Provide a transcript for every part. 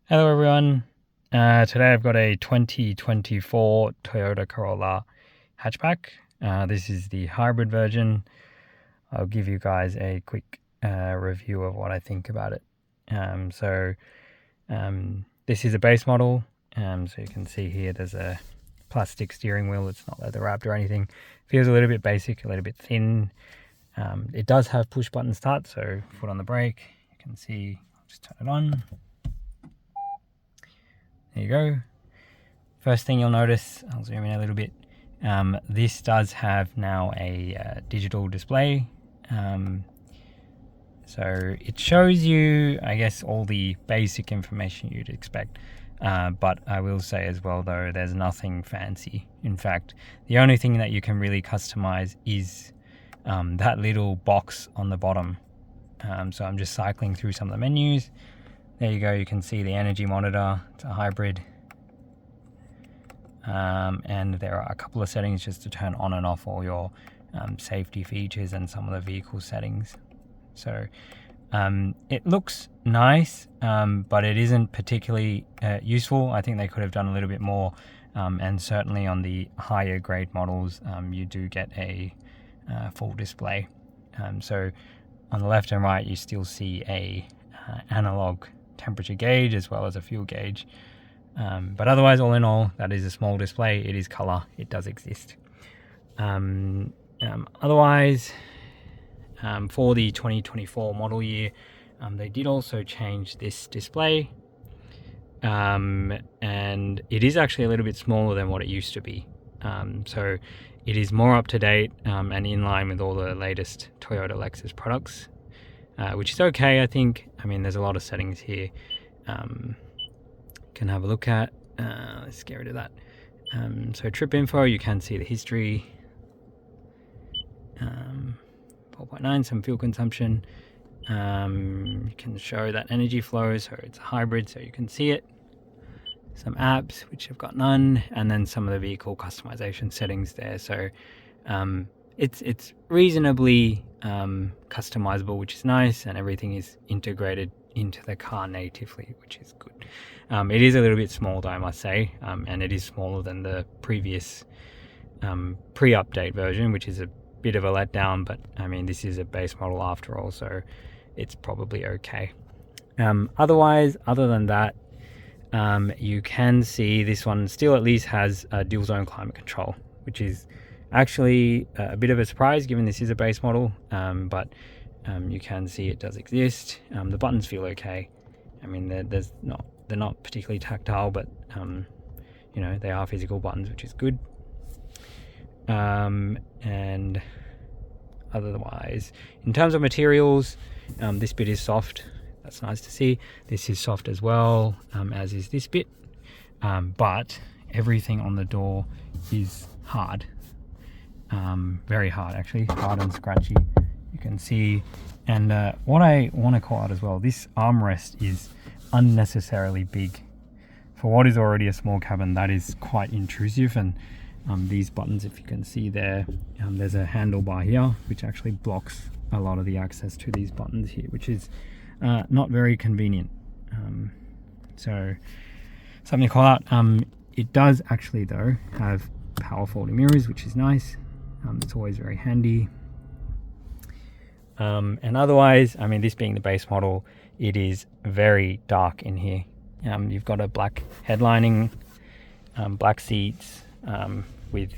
Hello everyone. Today I've got a 2024 Toyota Corolla hatchback. This is the hybrid version. I'll give you guys a quick review of what I think about it. This is a base model. So you can see here there's a plastic steering wheel. It's not leather wrapped or anything. Feels a little bit basic, a little bit thin. It does have push button start, so foot on the brake. You can see, I'll just turn it on. There you go. First thing you'll notice, I'll zoom in a little bit, this does have now a digital display. So it shows you, I guess, all the basic information you'd expect. But I will say as well, though, there's nothing fancy. In fact, the only thing that you can really customize is that little box on the bottom. So I'm just cycling through some of the menus. There you go, you can see the energy monitor. It's a hybrid. And there are a couple of settings just to turn on and off all your safety features and some of the vehicle settings. So it looks nice, but it isn't particularly useful. I think they could have done a little bit more, and certainly on the higher grade models, you do get a full display. So on the left and right, you still see a analog temperature gauge as well as a fuel gauge, but otherwise, all in all, that is a small display. It is color, it does exist. Otherwise, for the 2024 model year, they did also change this display, and it is actually a little bit smaller than what it used to be. So it is more up to date and in line with all the latest Toyota Lexus products, which is okay, I think. I mean, there's a lot of settings here can have a look at. Let's get rid of that. So trip info, you can see the history, 4.9, some fuel consumption. You can show that energy flow, so it's a hybrid, so you can see it. Some apps, which have got none, and then some of the vehicle customization settings there. So it's reasonably customizable, which is nice, and everything is integrated into the car natively, which is good. It is a little bit small, though, I must say, and it is smaller than the previous pre-update version, which is a bit of a letdown, but I mean, this is a base model after all, so it's probably okay. Otherwise, other than that, you can see this one still at least has a dual zone climate control, which is actually a bit of a surprise given this is a base model, but you can see it does exist. The buttons feel okay. I mean, they're not particularly tactile, but you know, they are physical buttons, which is good. And otherwise, in terms of materials, this bit is soft. That's nice to see. This is soft as well, as is this bit, but everything on the door is hard, very hard actually, hard and scratchy. You can see, and what I want to call out as well, this armrest is unnecessarily big for what is already a small cabin. That is quite intrusive, and these buttons, if you can see there, there's a handlebar here which actually blocks a lot of the access to these buttons here, which is not very convenient. So something to call out. It does actually, though, have power folding mirrors, which is nice. It's always very handy. And otherwise, I mean, this being the base model, it is very dark in here. You've got a black headlining, black seats, with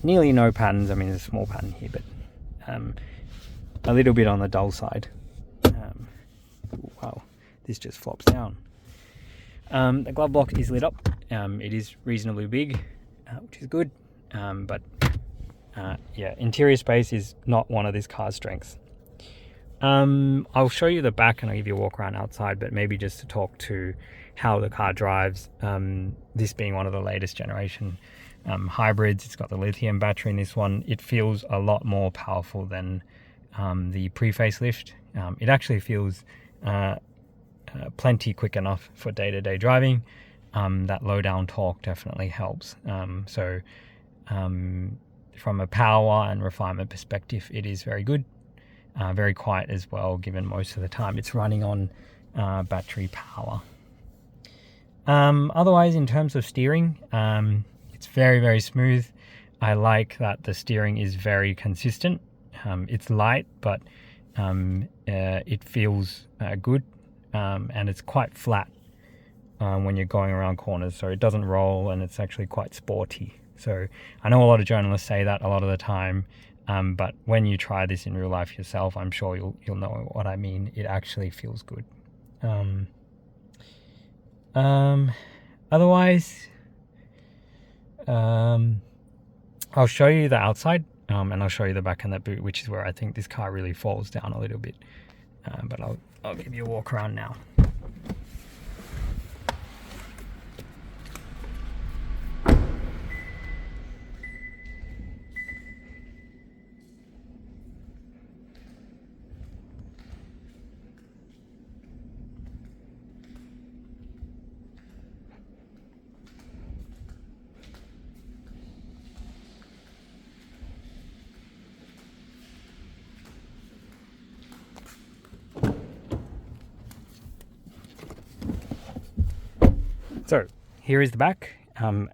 nearly no patterns. I mean, there's a small pattern here, but a little bit on the dull side. Wow, this just flops down. The glove box is lit up. It is reasonably big, which is good, but yeah, interior space is not one of this car's strengths. I'll show you the back and I'll give you a walk around outside, but maybe just to talk to how the car drives. This being one of the latest generation hybrids, it's got the lithium battery in this one. It feels a lot more powerful than the pre-facelift. It actually feels plenty quick enough for day-to-day driving. That low down torque definitely helps. So from a power and refinement perspective, it is very good. Very quiet as well, given most of the time it's running on battery power. Otherwise, in terms of steering, it's very, very smooth. I like that the steering is very consistent. It's light, but it feels good, and it's quite flat when you're going around corners, so it doesn't roll, and it's actually quite sporty. So I know a lot of journalists say that a lot of the time, but when you try this in real life yourself, I'm sure you'll know what I mean. It actually feels good. Otherwise, I'll show you the outside, and I'll show you the back and the boot, which is where I think this car really falls down a little bit. But I'll give you a walk around now. So here is the back.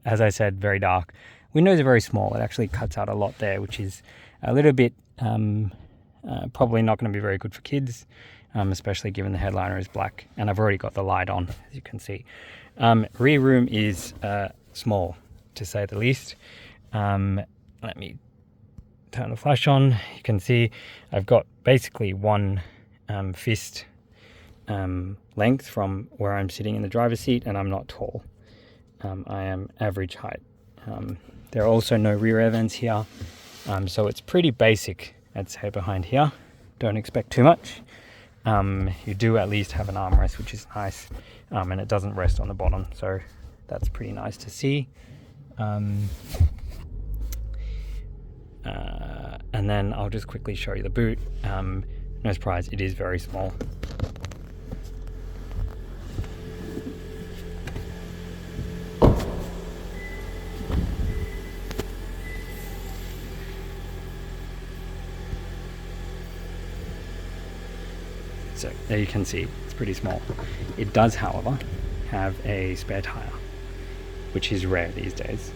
As I said, very dark. Windows are very small. It actually cuts out a lot there, which is a little bit probably not going to be very good for kids, especially given the headliner is black. And I've already got the light on, as you can see. Rear room is small, to say the least. Let me turn the flash on. You can see I've got basically one fist length from where I'm sitting in the driver's seat, and I'm not tall. I am average height. There are also no rear air vents here, so it's pretty basic, I'd say, behind here. Don't expect too much. You do at least have an armrest, which is nice, and it doesn't rest on the bottom, so that's pretty nice to see. And then I'll just quickly show you the boot. No surprise, it is very small. So there you can see, it's pretty small. It does, however, have a spare tire, which is rare these days.